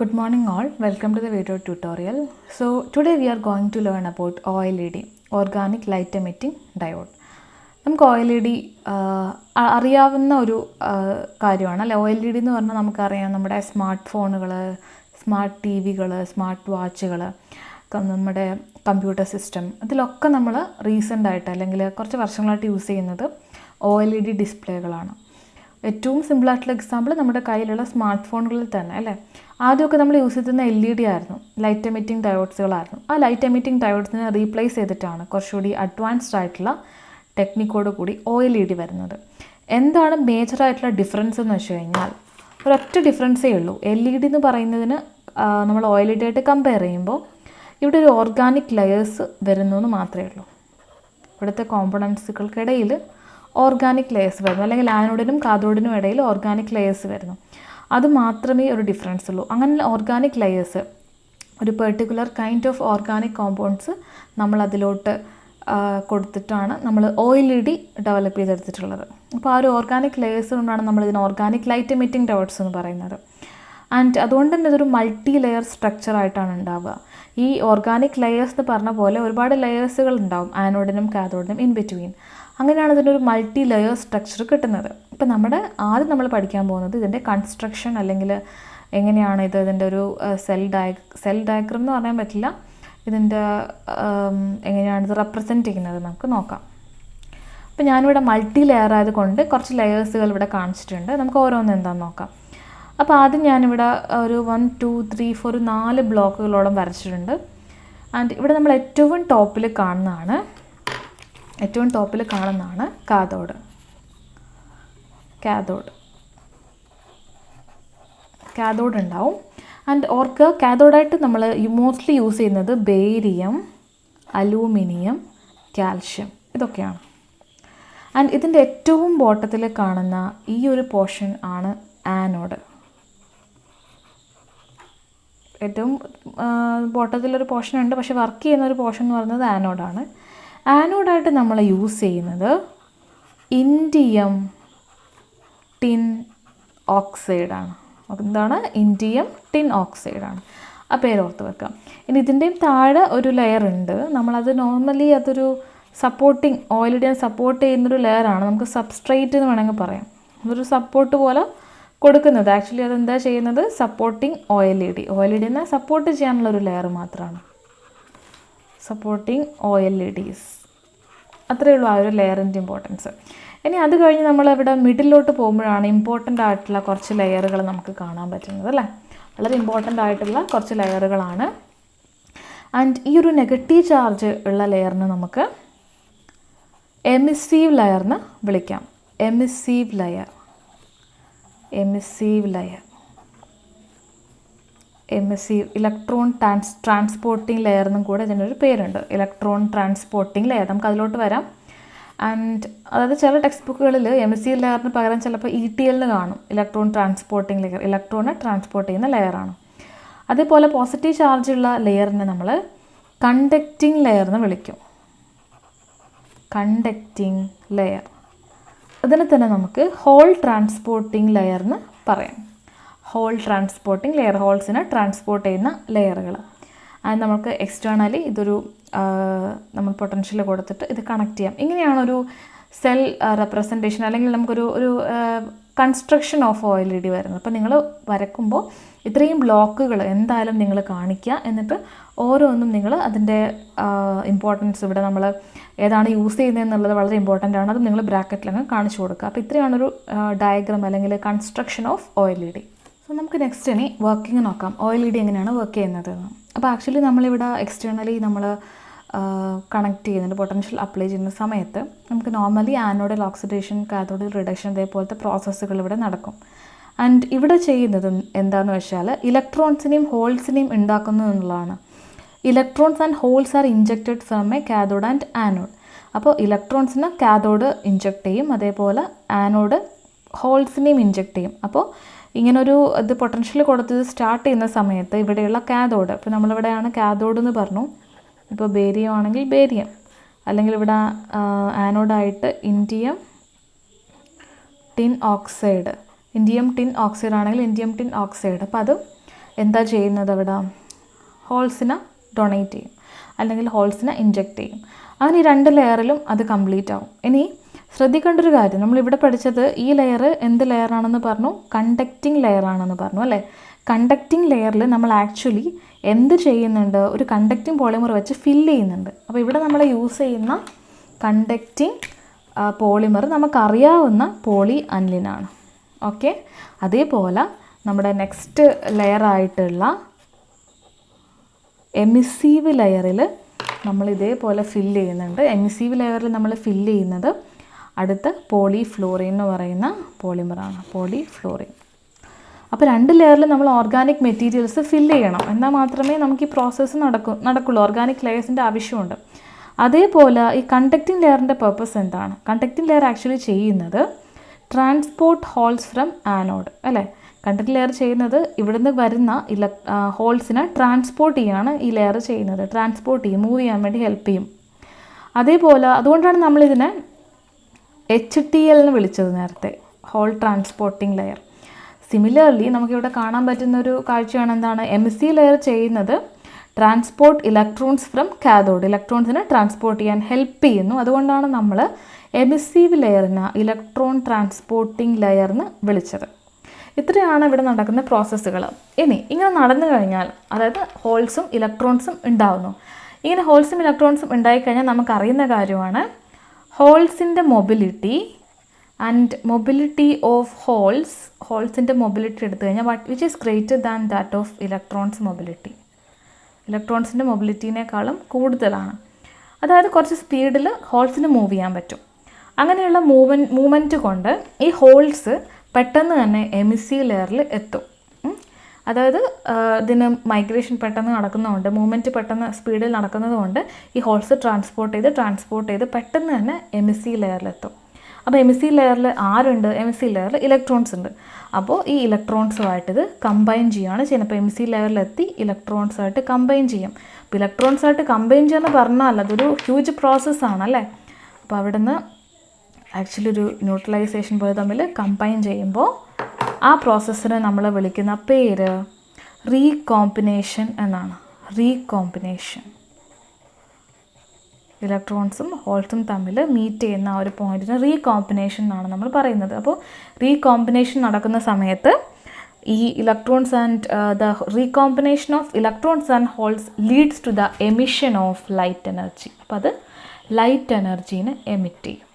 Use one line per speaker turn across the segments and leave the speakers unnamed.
Good morning all, welcome to the video tutorial. So today we are going to learn about OLED, Organic Light Emitting Diode. നമുക്ക് OLED അറിയാവുന്ന ഒരു കാര്യമാണ് അല്ലേ. OLED എന്ന് പറഞ്ഞാൽ നമുക്കറിയാം നമ്മുടെ സ്മാർട്ട് ഫോണുകൾ, സ്മാർട്ട് ടി വികൾ, സ്മാർട്ട് വാച്ചുകൾ, നമ്മുടെ കമ്പ്യൂട്ടർ സിസ്റ്റം, ഇതിലൊക്കെ നമ്മൾ റീസെൻ്റായിട്ട് അല്ലെങ്കിൽ കുറച്ച് വർഷങ്ങളായിട്ട് യൂസ് ചെയ്യുന്നത് OLED ഡിസ്പ്ലേകളാണ്. ഏറ്റവും സിമ്പിളായിട്ടുള്ള എക്സാമ്പിൾ നമ്മുടെ കയ്യിലുള്ള സ്മാർട്ട് ഫോണുകളിൽ തന്നെ അല്ലേ. ആദ്യമൊക്കെ നമ്മൾ യൂസ് ചെയ്തിരുന്ന LED ആയിരുന്നു, ലൈറ്റ് എമിറ്റിംഗ് ഡയോഡ്സുകളായിരുന്നു. ആ ലൈറ്റ് എമിറ്റിംഗ് ഡയോഡ്സിനെ റീപ്ലേസ് ചെയ്തിട്ടാണ് കുറച്ചുകൂടി അഡ്വാൻസ്ഡ് ആയിട്ടുള്ള ടെക്നിക്കോട് കൂടി OLED വരുന്നത്. എന്താണ് മേജറായിട്ടുള്ള ഡിഫറൻസ് എന്ന് വെച്ച് കഴിഞ്ഞാൽ ഒരൊറ്റ ഡിഫറൻസേ ഉള്ളൂ. LED എന്ന് പറയുന്നതിന് നമ്മൾ OLED ആയിട്ട് കമ്പയർ ചെയ്യുമ്പോൾ ഇവിടെ ഒരു ഓർഗാനിക് ലെയേഴ്സ് വരുന്നു എന്ന് മാത്രമേ ഉള്ളൂ. ഇവിടുത്തെ കോമ്പണൻസുകൾക്കിടയിൽ ഓർഗാനിക് ലെയേഴ്സ് വരുന്നു, അല്ലെങ്കിൽ ആനോഡിനും കാഥോഡിനും ഇടയിൽ ഓർഗാനിക് ലെയേഴ്സ് വരുന്നു. അത് മാത്രമേ ഒരു ഡിഫറൻസ് ഉള്ളൂ. അങ്ങനെ ഓർഗാനിക് ലെയേഴ്സ്, ഒരു particular kind of organic compounds നമ്മൾ അതിലോട്ട് കൊടുത്തിട്ടാണ് നമ്മൾ OLED ഡെവലപ്പ് ചെയ്തെടുത്തിട്ടുള്ളത്. അപ്പോൾ ആ ഒരു ഓർഗാനിക് ലെയേഴ്സ് കൊണ്ടാണ് നമ്മളിതിന് ഓർഗാനിക് ലൈറ്റ് എമിറ്റിംഗ് ഡയോഡ്സ് എന്ന് പറയുന്നത്. ആൻഡ് അതുകൊണ്ട് തന്നെ ഇതൊരു മൾട്ടി ലെയർ സ്ട്രക്ചറായിട്ടാണ് ഉണ്ടാവുക. ഈ ഓർഗാനിക് ലെയേഴ്സ് എന്ന് പറഞ്ഞ പോലെ ഒരുപാട് ലെയേഴ്സുകൾ ഉണ്ടാവും ആനോഡിനും കാഥോഡിനും ഇൻ ബിറ്റ്വീൻ. അങ്ങനെയാണ് ഇതിൻ്റെ ഒരു മൾട്ടി ലെയർ സ്ട്രക്ചർ കിട്ടുന്നത്. ഇപ്പം ആദ്യം നമ്മൾ പഠിക്കാൻ പോകുന്നത് ഇതിൻ്റെ കൺസ്ട്രക്ഷൻ, അല്ലെങ്കിൽ എങ്ങനെയാണ് ഇതിൻ്റെ ഒരു സെൽ ഡയഗ്രം എന്ന് പറയാൻ പറ്റില്ല, ഇതിൻ്റെ എങ്ങനെയാണ് ഇത് റെപ്രസെൻറ്റ് ചെയ്യുന്നത് നമുക്ക് നോക്കാം. അപ്പോൾ ഞാനിവിടെ മൾട്ടി ലെയർ ആയതുകൊണ്ട് കുറച്ച് ലെയേഴ്സുകൾ ഇവിടെ കാണിച്ചിട്ടുണ്ട്. നമുക്ക് ഓരോന്ന് എന്താണെന്ന് നോക്കാം. അപ്പോൾ ആദ്യം ഞാനിവിടെ ഒരു 1 2 3 4 4 ബ്ലോക്കുകളോളം വരച്ചിട്ടുണ്ട്. ആൻഡ് ഇവിടെ നമ്മൾ ഏറ്റവും ടോപ്പിൽ കാണുന്നതാണ് കാഥോഡ്. കാഥോഡ് ഉണ്ടാവും. ആൻഡ് ഓർക്ക് കാഥോഡായിട്ട് നമ്മൾ മോസ്റ്റ്ലി യൂസ് ചെയ്യുന്നത് ബേരിയം, അലൂമിനിയം, കാൽഷ്യം, ഇതൊക്കെയാണ്. ആൻഡ് ഇതിൻ്റെ ഏറ്റവും ബോട്ടത്തിൽ കാണുന്ന ഈ ഒരു പോർഷൻ ആണ് ആനോഡ്. ഏറ്റവും ബോട്ടത്തിലൊരു പോർഷൻ ഉണ്ട്, പക്ഷേ വർക്ക് ചെയ്യുന്ന ഒരു പോർഷൻ എന്ന് പറയുന്നത് ആനോഡാണ്. ആനോഡായിട്ട് നമ്മൾ യൂസ് ചെയ്യുന്നത് ഇൻഡിയം ടിൻ ഓക്സൈഡാണ്. എന്താണ്? ഇൻഡിയം ടിൻ ഓക്സൈഡാണ്. ആ പേര് ഓർത്ത് വെക്കാം. ഇനി ഇതിൻ്റെയും താഴെ ഒരു ലെയർ ഉണ്ട്. നമ്മളത് നോർമലി അതൊരു സപ്പോർട്ടിങ് OLED സപ്പോർട്ട് ചെയ്യുന്നൊരു ലെയറാണ്. നമുക്ക് സബ്സ്ട്രേറ്റ് എന്ന് വേണമെങ്കിൽ പറയാം. അതൊരു സപ്പോർട്ട് പോലെ കൊടുക്കുന്നത്. ആക്ച്വലി അതെന്താ ചെയ്യുന്നത്? സപ്പോർട്ടിങ് OLED സപ്പോർട്ട് ചെയ്യാനുള്ളൊരു ലെയർ മാത്രമാണ് സപ്പോർട്ടിങ് OLEDs. അത്രയേ ഉള്ളൂ ആ ഒരു ലെയറിൻ്റെ ഇമ്പോർട്ടൻസ്. ഇനി അത് കഴിഞ്ഞ് നമ്മളിവിടെ മിഡിലോട്ട് പോകുമ്പോഴാണ് ഇമ്പോർട്ടൻ്റ് ആയിട്ടുള്ള കുറച്ച് ലെയറുകൾ നമുക്ക് കാണാൻ പറ്റുന്നത് അല്ലേ. വളരെ ഇമ്പോർട്ടൻ്റ് ആയിട്ടുള്ള കുറച്ച് ലെയറുകളാണ്. ആൻഡ് ഈ ഒരു നെഗറ്റീവ് ചാർജ് ഉള്ള ലെയറിന് നമുക്ക് എമിസീവ് ലെയർ എന്ന് വിളിക്കാം. Emissive layer electron transporting layer എന്നും കൂടെ ഇതിനൊരു പേരുണ്ട്. ഇലക്ട്രോൺ ട്രാൻസ്പോർട്ടിംഗ് ലെയർ, നമുക്ക് അതിലോട്ട് വരാം. ആൻഡ് അതായത് ചില ടെക്സ്റ്റ് ബുക്കുകളിൽ എമിസീവ് ലെയറിന് പകരം ചിലപ്പോൾ ETL കാണും. ഇലക്ട്രോൺ ട്രാൻസ്പോർട്ടിംഗ് ലെയർ, ഇലക്ട്രോണിനെ ട്രാൻസ്പോർട്ട് ചെയ്യുന്ന ലെയറാണ്. അതേപോലെ പോസിറ്റീവ് ചാർജുള്ള ലെയറിനെ നമ്മൾ കണ്ടക്റ്റിംഗ് ലെയർ എന്ന് വിളിക്കും. Conducting layer. അതിനെ തന്നെ നമുക്ക് ഹോൾ ട്രാൻസ്പോർട്ടിംഗ് ലെയർ എന്ന് പറയാം. ഹോൾ ട്രാൻസ്പോർട്ടിംഗ് ലെയർ, ഹോൾസിനെ ട്രാൻസ്പോർട്ട് ചെയ്യുന്ന ലെയറുകൾ. അത് നമുക്ക് എക്സ്റ്റേണലി ഇതൊരു നമ്മൾ പൊട്ടൻഷ്യൽ കൊടുത്തിട്ട് ഇത് കണക്ട് ചെയ്യാം. ഇങ്ങനെയാണൊരു സെൽ റെപ്രസെൻറ്റേഷൻ, അല്ലെങ്കിൽ നമുക്കൊരു കൺസ്ട്രക്ഷൻ ഓഫ് OLED വരുന്നത്. അപ്പോൾ നിങ്ങൾ വരക്കുമ്പോൾ ഇത്രയും ബ്ലോക്കുകൾ എന്തായാലും നിങ്ങൾ കാണിക്കുക. എന്നിട്ട് ഓരോന്നും നിങ്ങൾ അതിൻ്റെ ഇമ്പോർട്ടൻസ്, ഇവിടെ നമ്മൾ ഏതാണ് യൂസ് ചെയ്യുന്നതെന്നുള്ളത് വളരെ ഇമ്പോർട്ടൻ്റ് ആണ്. അത് നിങ്ങൾ ബ്രാക്കറ്റിലങ്ങ് കാണിച്ചു കൊടുക്കുക. അപ്പോൾ ഇത്രയാണൊരു ഡയഗ്രാം അല്ലെങ്കിൽ കൺസ്ട്രക്ഷൻ ഓഫ് OLED. സോ നമുക്ക് നെക്സ്റ്റ് ഇനി വർക്കിംഗ് നോക്കാം. OLED എങ്ങനെയാണ് വർക്ക് ചെയ്യുന്നത്. അപ്പോൾ ആക്ച്വലി നമ്മളിവിടെ എക്സ്റ്റേണലി നമ്മൾ കണക്ട് ചെയ്യുന്നുണ്ട്, പൊട്ടൻഷ്യൽ അപ്ലൈ ചെയ്യുന്ന സമയത്ത് നമുക്ക് നോർമലി ആനോഡിൽ ഓക്സിഡേഷൻ, കാഥോഡിൽ റിഡക്ഷൻ, ഇതേപോലത്തെ പ്രോസസ്സുകൾ ഇവിടെ നടക്കും. ആൻഡ് ഇവിടെ ചെയ്യുന്നത് എന്താണെന്ന് വെച്ചാൽ ഇലക്ട്രോൺസിനെയും ഹോൾസിനെയും ഉണ്ടാക്കുന്നു എന്നുള്ളതാണ്. Electrons and holes are injected from a cathode and anode. അപ്പോൾ ഇലക്ട്രോൺസിനെ കാഥോഡ് ഇഞ്ചക്ട് ചെയ്യും, അതേപോലെ ആനോഡ് ഹോൾസിനെയും ഇഞ്ചക്ട് ചെയ്യും. അപ്പോൾ ഇങ്ങനൊരു ഇത് പൊട്ടൻഷ്യൽ കൊടുത്തത് സ്റ്റാർട്ട് ചെയ്യുന്ന സമയത്ത് ഇവിടെയുള്ള കാഥോഡ്, ഇപ്പോൾ നമ്മളിവിടെയാണ് കാഥോഡ് എന്ന് പറഞ്ഞു, ഇപ്പോൾ ബേരിയം ആണെങ്കിൽ ബേരിയം, അല്ലെങ്കിൽ ഇവിടെ ആനോഡായിട്ട് ഇൻഡിയം ടിൻ ഓക്സൈഡ് ആണെങ്കിൽ ഇൻഡിയം ടിൻ ഓക്സൈഡ്. അപ്പോൾ അത് എന്താ ചെയ്യുന്നത് അവിടെ? ഹോൾസിനെ ഡൊണേറ്റ് ചെയ്യും അല്ലെങ്കിൽ ഹോൾസിനെ ഇൻജെക്റ്റ് ചെയ്യും. അങ്ങനെ ഈ 2 ലെയറിലും അത് കംപ്ലീറ്റ് ആവും. ഇനി ശ്രദ്ധിക്കേണ്ട ഒരു കാര്യം, നമ്മളിവിടെ പഠിച്ചത് ഈ ലെയർ എന്ത് ലെയറാണെന്ന് പറഞ്ഞു? കണ്ടക്റ്റിംഗ് ലെയറാണെന്ന് പറഞ്ഞു അല്ലേ? കണ്ടക്റ്റിംഗ് ലെയറിൽ നമ്മൾ ആക്ച്വലി എന്ത് ചെയ്യുന്നുണ്ട്? ഒരു കണ്ടക്റ്റിംഗ് പോളിമർ വെച്ച് ഫില്ല് ചെയ്യുന്നുണ്ട്. അപ്പോൾ ഇവിടെ നമ്മൾ യൂസ് ചെയ്യുന്ന കണ്ടക്റ്റിംഗ് പോളിമർ നമുക്കറിയാവുന്ന പോളി അനിലിനാണ്. ഓക്കെ, അതേപോലെ നമ്മുടെ നെക്സ്റ്റ് ലെയറായിട്ടുള്ള എമിസീവ് ലെയറിൽ നമ്മൾ ഇതേപോലെ ഫില്ല് ചെയ്യുന്നുണ്ട്. എമിസീവ് ലെയറിൽ നമ്മൾ ഫില്ല് ചെയ്യുന്നത് അടുത്ത പോളിഫ്ലോറിൻ എന്ന് പറയുന്ന പോളിമറാണ്, പോളിഫ്ലോറിൻ. അപ്പോൾ 2 ലെയറിൽ നമ്മൾ ഓർഗാനിക് മെറ്റീരിയൽസ് ഫില്ല് ചെയ്യണം, എന്നാൽ മാത്രമേ നമുക്ക് ഈ പ്രോസസ്സ് നടക്കുള്ളൂ. ഓർഗാനിക് ലെയേഴ്സിൻ്റെ ആവശ്യമുണ്ട്. അതേപോലെ ഈ കണ്ടക്റ്റിംഗ് ലെയറിൻ്റെ പർപ്പസ് എന്താണ്? കണ്ടക്റ്റിംഗ് ലെയർ ആക്ച്വലി ചെയ്യുന്നത് ട്രാൻസ്പോർട്ട് ഹോൾസ് ഫ്രം ആനോഡ് അല്ലേ? കണ്ടക്റ്റിംഗ് ലെയർ ചെയ്യുന്നത് ഇവിടുന്ന് വരുന്ന ഹോൾസിനെ ട്രാൻസ്പോർട്ട് ചെയ്യാണ് ഈ ലെയർ ചെയ്യുന്നത്. ട്രാൻസ്പോർട്ട് ചെയ്യും, മൂവ് ചെയ്യാൻ വേണ്ടി ഹെൽപ്പ് ചെയ്യും. അതേപോലെ അതുകൊണ്ടാണ് നമ്മളിതിനെ HTL എന്ന് വിളിച്ചത് നേരത്തെ, ഹോൾ ട്രാൻസ്പോർട്ടിംഗ് ലെയർ. സിമിലർലി നമുക്കിവിടെ കാണാൻ പറ്റുന്നൊരു കാഴ്ചയാണ് എന്താണ്? MSC ലെയർ ചെയ്യുന്നത് ട്രാൻസ്പോർട്ട് ഇലക്ട്രോൺസ് ഫ്രം കാഥോഡ്, ഇലക്ട്രോൺസിനെ ട്രാൻസ്പോർട്ട് ചെയ്യാൻ ഹെൽപ്പ് ചെയ്യുന്നു. അതുകൊണ്ടാണ് നമ്മൾ എമിസീവ് ലെയറിനെ ഇലക്ട്രോൺ ട്രാൻസ്പോർട്ടിംഗ് ലെയർ എന്ന് വിളിച്ചത്. ഇത്രയാണ് ഇവിടെ നടക്കുന്ന പ്രോസസ്സുകൾ. ഇനി ഇങ്ങനെ നടന്നു കഴിഞ്ഞാൽ, അതായത് ഹോൾസും ഇലക്ട്രോൺസും ഉണ്ടാവുന്നു. ഇങ്ങനെ ഹോൾസും ഇലക്ട്രോൺസും ഉണ്ടായിക്കഴിഞ്ഞാൽ നമുക്കറിയുന്ന കാര്യമാണ് ഹോൾസിൻ്റെ മൊബിലിറ്റി ആൻഡ് മൊബിലിറ്റി ഓഫ് ഹോൾസിൻ്റെ മൊബിലിറ്റി എടുത്തു കഴിഞ്ഞാൽ which is greater than that of electrons mobility. ഇലക്ട്രോൺസിൻ്റെ മൊബിലിറ്റീനേക്കാളും കൂടുതലാണ്. അതായത് കുറച്ച് സ്പീഡിൽ ഹോൾസിന് മൂവ് ചെയ്യാൻ പറ്റും. അങ്ങനെയുള്ള മൂവ്മെൻറ്റ് കൊണ്ട് ഈ ഹോൾസ് പെട്ടെന്ന് തന്നെ എമിസീവ് ലെയറിൽ എത്തും. അതായത് ഇതിന് മൈഗ്രേഷൻ പെട്ടെന്ന് നടക്കുന്നതുകൊണ്ട്, മൂവ്മെൻറ്റ് പെട്ടെന്ന് സ്പീഡിൽ നടക്കുന്നതുകൊണ്ട് ഈ ഹോൾസ് ട്രാൻസ്പോർട്ട് ചെയ്ത് പെട്ടെന്ന് തന്നെ എമിസീവ് ലെയറിലെത്തും. അപ്പോൾ എമിസീവ് ലെയറിൽ ആരുണ്ട്? എമിസീവ് ലെയറിൽ ഇലക്ട്രോൺസ് ഉണ്ട്. അപ്പോൾ ഈ ഇലക്ട്രോൺസുമായിട്ട് ഇത് കമ്പൈൻ ചെയ്യുകയാണ് ചെയ്യുന്നത്. അപ്പോൾ എമിസീവ് ലെയറിലെത്തി ഇലക്ട്രോൺസുമായിട്ട് കമ്പൈൻ ചെയ്യും. അപ്പോൾ ഇലക്ട്രോൺസുമായിട്ട് കമ്പൈൻ ചെയ്യുമെന്ന് പറഞ്ഞാൽ അതൊരു ഹ്യൂജ് പ്രോസസ്സാണ് അല്ലേ? അപ്പോൾ അവിടുന്ന് ആക്ച്വലി ഒരു ന്യൂട്രലൈസേഷൻ പോലെ തമ്മിൽ കമ്പൈൻ ചെയ്യുമ്പോൾ ആ പ്രോസസ്സിനെ നമ്മൾ വിളിക്കുന്ന പേര് റീകോമ്പിനേഷൻ എന്നാണ്. റീകോമ്പിനേഷൻ. ഇലക്ട്രോൺസും ഹോൾസും തമ്മിൽ മീറ്റ് ചെയ്യുന്ന ആ ഒരു പോയിന്റിന് റീകോമ്പിനേഷൻ എന്നാണ് നമ്മൾ പറയുന്നത്. അപ്പോൾ റീകോമ്പിനേഷൻ നടക്കുന്ന സമയത്ത് ഈ electrons and the recombination of electrons and holes leads to the emission of light energy. അപ്പോൾ അത് ലൈറ്റ് എനർജീനെ എമിറ്റ് ചെയ്യും.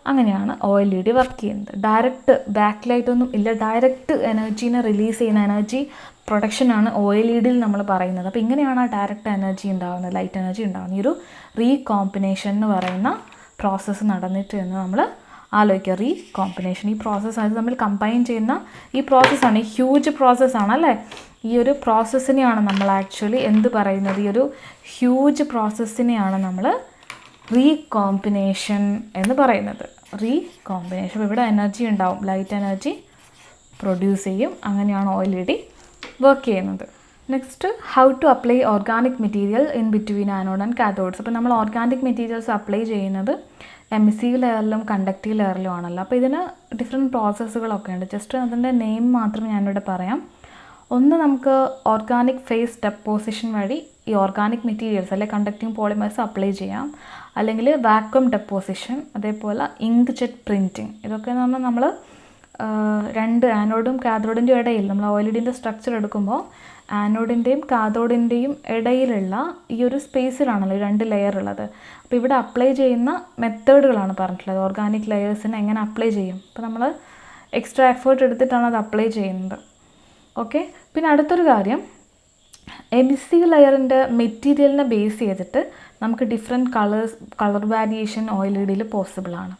അങ്ങനെയാണ് OLED വർക്ക് ചെയ്യുന്നത്. ഡയറക്റ്റ് ബാക്ക് ലൈറ്റ് ഒന്നും ഇല്ല, ഡയറക്റ്റ് എനർജീനെ റിലീസ് ചെയ്യുന്ന എനർജി പ്രൊഡക്ഷനാണ് OLEDയിൽ നമ്മൾ പറയുന്നത്. അപ്പോൾ ഇങ്ങനെയാണ് ആ ഡയറക്റ്റ് എനർജി ഉണ്ടാകുന്നത്, ലൈറ്റ് എനർജി ഉണ്ടാകുന്നത്. ഈ ഒരു റീകോമ്പിനേഷൻ എന്ന് പറയുന്ന പ്രോസസ്സ് നടന്നിട്ട് എന്ന് നമ്മൾ ആലോചിക്കുക. റീകോമ്പിനേഷൻ ഈ പ്രോസസ്സ് അത് തമ്മിൽ കമ്പൈൻ ചെയ്യുന്ന ഈ പ്രോസസ്സാണ്, ഈ ഹ്യൂജ് പ്രോസസ്സാണ് അല്ലേ? ഈ ഒരു പ്രോസസ്സിനെയാണ് നമ്മൾ ആക്ച്വലി എന്ത് പറയുന്നത്? ഈ ഒരു ഹ്യൂജ് പ്രോസസ്സിനെയാണ് നമ്മൾ റീകോമ്പിനേഷൻ എന്ന് പറയുന്നത്. റീകോമ്പിനേഷൻ. ഇവിടെ എനർജി ഉണ്ടാവും, ലൈറ്റ് എനർജി പ്രൊഡ്യൂസ് ചെയ്യും. അങ്ങനെയാണ് OLED വർക്ക് ചെയ്യുന്നത്. Next, how to apply organic material in between anode and cathodes. അപ്പോൾ നമ്മൾ ഓർഗാനിക് മെറ്റീരിയൽസ് അപ്ലൈ ചെയ്യുന്നത് എമിസീവ് ലെയറിലും കണ്ടക്റ്റീവ് ലെയറിലും ആണല്ലോ. അപ്പോൾ ഇതിന് ഡിഫറെൻറ്റ് പ്രോസസ്സുകളൊക്കെ ഉണ്ട്. ജസ്റ്റ് അതിൻ്റെ നെയിം മാത്രം ഞാനിവിടെ പറയാം. ഒന്ന്, നമുക്ക് ഓർഗാനിക് ഫേസ് ഡെപ്പോസിഷൻ വഴി ഈ ഓർഗാനിക് മെറ്റീരിയൽസ് അല്ലെങ്കിൽ കണ്ടക്റ്റിംഗ് പോളിമേഴ്സ് അപ്ലൈ ചെയ്യാം. അല്ലെങ്കിൽ വാക്വം ഡെപ്പോസിഷൻ, അതേപോലെ ഇങ്ക് ജെറ്റ് പ്രിൻറ്റിങ്. ഇതൊക്കെ എന്ന് പറഞ്ഞാൽ നമ്മൾ രണ്ട് ആനോഡും കാഥോഡിൻ്റെയും ഇടയിൽ നമ്മൾ OLEDൻ്റെ സ്ട്രക്ചർ എടുക്കുമ്പോൾ ആനോഡിൻ്റെയും കാഥോഡിൻ്റെയും ഇടയിലുള്ള ഈ ഒരു സ്പേസിലാണല്ലോ ഈ 2 ലെയർ ഉള്ളത്. അപ്പോൾ ഇവിടെ അപ്ലൈ ചെയ്യുന്ന മെത്തേഡുകളാണ് പറഞ്ഞിട്ടുള്ളത്. ഓർഗാനിക് ലെയേഴ്സിനെ എങ്ങനെ അപ്ലൈ ചെയ്യും. അപ്പോൾ നമ്മൾ എക്സ്ട്രാ എഫേർട്ട് എടുത്തിട്ടാണ് അത് അപ്ലൈ ചെയ്യുന്നത്. ഓക്കെ. പിന്നെ അടുത്തൊരു കാര്യം, എമിസീവ് ലെയറിൻ്റെ മെറ്റീരിയലിനെ ബേസ് ചെയ്തിട്ട് നമുക്ക് ഡിഫറെൻറ്റ് കളർ വേരിയേഷൻ OLEDയിൽ പോസിബിളാണ്.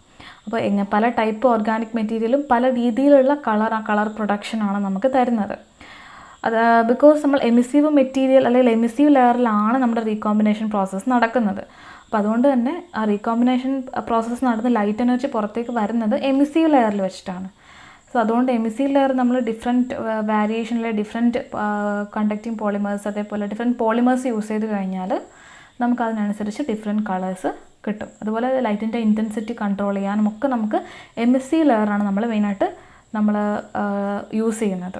അപ്പോൾ പല ടൈപ്പ് ഓർഗാനിക് മെറ്റീരിയലും പല രീതിയിലുള്ള കളർ പ്രൊഡക്ഷനാണ് നമുക്ക് തരുന്നത്. അത് ബിക്കോസ് നമ്മൾ എമിസീവ് മെറ്റീരിയൽ അല്ലെങ്കിൽ എമിസീവ് ലെയറിലാണ് നമ്മുടെ റീകോമ്പിനേഷൻ പ്രോസസ്സ് നടക്കുന്നത്. അപ്പോൾ അതുകൊണ്ട് തന്നെ ആ റീകോമ്പിനേഷൻ പ്രോസസ്സ് നടന്ന് ലൈറ്റ് എനർജി പുറത്തേക്ക് വരുന്നത് എമിസീവ് ലെയറിൽ വെച്ചിട്ടാണ്. സോ അതുകൊണ്ട് എമിസീവ് ലെയർ നമ്മൾ ഡിഫറെൻറ്റ് വേരിയേഷനിലെ ഡിഫറെൻറ്റ് കണ്ടക്റ്റിംഗ് പോളിമേഴ്സ്, അതേപോലെ ഡിഫറെൻറ്റ് പോളിമേഴ്സ് യൂസ് ചെയ്ത് കഴിഞ്ഞാൽ നമുക്കതിനനുസരിച്ച് ഡിഫറെൻറ്റ് കളേഴ്സ് കിട്ടും. അതുപോലെ ലൈറ്റിൻ്റെ ഇൻറ്റൻസിറ്റി കൺട്രോൾ ചെയ്യാനും ഒക്കെ നമുക്ക് എമിസീവ് ലെയറാണ് നമ്മൾ മെയിനായിട്ട് യൂസ് ചെയ്യുന്നത്.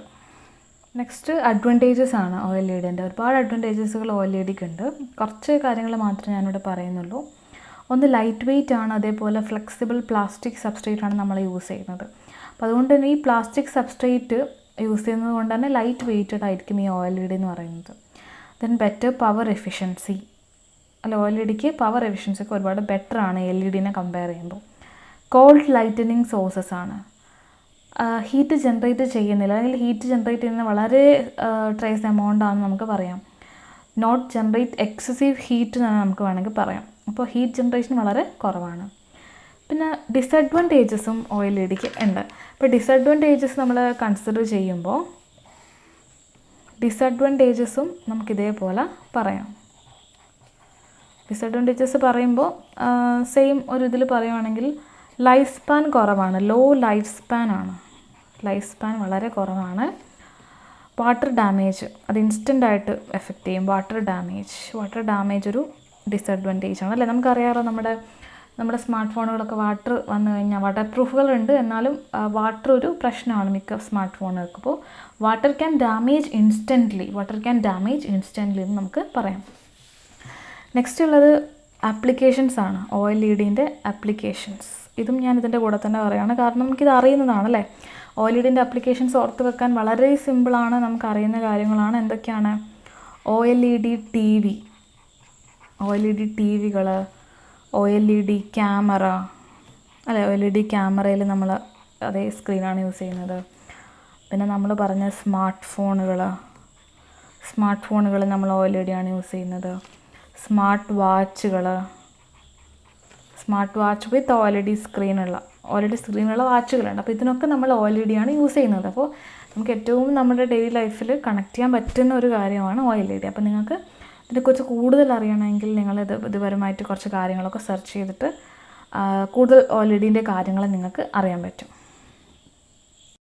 നെക്സ്റ്റ് അഡ്വാൻറ്റേജസ് ആണ് OLEDൻ്റെ. ഒരുപാട് അഡ്വാൻറ്റേജസുകൾ OLEDക്ക് ഉണ്ട്. കുറച്ച് കാര്യങ്ങൾ മാത്രമേ ഞാനിവിടെ പറയുന്നുള്ളൂ. ഒന്ന് ലൈറ്റ് വെയ്റ്റ് ആണ്, അതേപോലെ ഫ്ലെക്സിബിൾ പ്ലാസ്റ്റിക് സബ്സ്ട്രേറ്റ് ആണ് നമ്മൾ യൂസ് ചെയ്യുന്നത്. അപ്പോൾ അതുകൊണ്ട് തന്നെ ഈ പ്ലാസ്റ്റിക് സബ്സ്ട്രേറ്റ് യൂസ് ചെയ്യുന്നത് കൊണ്ട് തന്നെ ലൈറ്റ് വെയ്റ്റഡ് ആയിരിക്കും ഈ OLED എന്ന് പറയുന്നത്. Then better power efficiency. അല്ല, OLEDക്ക് പവർ എഫിഷ്യൻസി ഒക്കെ ഒരുപാട് ബെറ്റർ ആണ് LEDനെ കമ്പയർ ചെയ്യുമ്പോൾ. കോൾഡ് ലൈറ്റനിങ് സോഴ്സസ് ആണ്. ഹീറ്റ് ജനറേറ്റ് ചെയ്യുന്നില്ല, അല്ലെങ്കിൽ ഹീറ്റ് ജനറേറ്റ് ചെയ്യുന്ന വളരെ ട്രേസ് എമൗണ്ട് ആണെന്ന് നമുക്ക് പറയാം. നോട്ട് ജനറേറ്റ് എക്സസീവ് ഹീറ്റ് എന്നാണ് നമുക്ക് വേണമെങ്കിൽ പറയാം. അപ്പോൾ ഹീറ്റ് ജനറേഷൻ വളരെ കുറവാണ്. പിന്നെ ഡിസഡ്വാൻറ്റേജസും OLEDക്ക് ഉണ്ട്. ഇപ്പോൾ ഡിസഡ്വാൻറ്റേജസ് നമ്മൾ കൺസിഡർ ചെയ്യുമ്പോൾ ഡിസഡ്വാൻറ്റേജസും നമുക്കിതേപോലെ പറയാം. ഡിസഡ്വാൻറ്റേജസ് പറയുമ്പോൾ സെയിം ഒരു ഇതിൽ പറയുവാണെങ്കിൽ ലൈഫ് സ്പാൻ കുറവാണ്, ലോ ലൈഫ് സ്പാൻ ആണ്. ലൈഫ് സ്പാൻ വളരെ കുറവാണ്. വാട്ടർ ഡാമേജ് അത് ഇൻസ്റ്റൻ്റായിട്ട് എഫക്റ്റ് ചെയ്യും. വാട്ടർ ഡാമേജ് ഒരു ഡിസഡ്വാൻറ്റേജ് ആണ്, അല്ലേ? നമുക്കറിയാമല്ലോ, നമ്മുടെ സ്മാർട്ട് ഫോണുകളൊക്കെ വാട്ടർ വന്നു കഴിഞ്ഞാൽ വാട്ടർ പ്രൂഫുകളുണ്ട്, എന്നാലും വാട്ടർ ഒരു പ്രശ്നമാണ് മിക്ക സ്മാർട്ട് ഫോണുകൾക്ക്. അപ്പോൾ വാട്ടർ ക്യാൻ ഡാമേജ് ഇൻസ്റ്റൻ്റ്ലി എന്ന് നമുക്ക് പറയാം. നെക്സ്റ്റ് ഉള്ളത് ആപ്ലിക്കേഷൻസ് ആണ്. OLEDൻ്റെ ആപ്ലിക്കേഷൻസ്, ഇതും ഞാൻ ഇതിൻ്റെ കൂടെ തന്നെ പറയുകയാണ്, കാരണം നമുക്കിത് അറിയുന്നതാണല്ലേ. OLEDൻ്റെ ആപ്ലിക്കേഷൻസ് ഓർത്ത് വെക്കാൻ വളരെ സിമ്പിളാണ്, നമുക്കറിയുന്ന കാര്യങ്ങളാണ്. എന്തൊക്കെയാണ്? OLED ടിവികൾ, OLED ക്യാമറ, അല്ലേ? OLED ക്യാമറയിൽ നമ്മൾ അതേ സ്ക്രീനാണ് യൂസ് ചെയ്യുന്നത്. പിന്നെ നമ്മൾ പറഞ്ഞ സ്മാർട്ട് ഫോണുകൾ നമ്മൾ OLED ആണ് യൂസ് ചെയ്യുന്നത്. Smart watch with OLED സ്ക്രീനുള്ള വാച്ചുകളുണ്ട്. അപ്പോൾ ഇതിനൊക്കെ നമ്മൾ OLED ആണ് യൂസ് ചെയ്യുന്നത്. അപ്പോൾ നമുക്ക് ഏറ്റവും നമ്മുടെ ഡെയിലി ലൈഫിൽ കണക്ട് ചെയ്യാൻ പറ്റുന്ന ഒരു കാര്യമാണ് OLED. അപ്പോൾ നിങ്ങൾക്ക് ഇതിനെക്കുറിച്ച് കൂടുതൽ അറിയണമെങ്കിൽ നിങ്ങൾ ഇതുപരമായിട്ട് കുറച്ച് കാര്യങ്ങളൊക്കെ സെർച്ച് ചെയ്തിട്ട് കൂടുതൽ OLEDൻ്റെ കാര്യങ്ങൾ നിങ്ങൾക്ക് അറിയാൻ പറ്റും.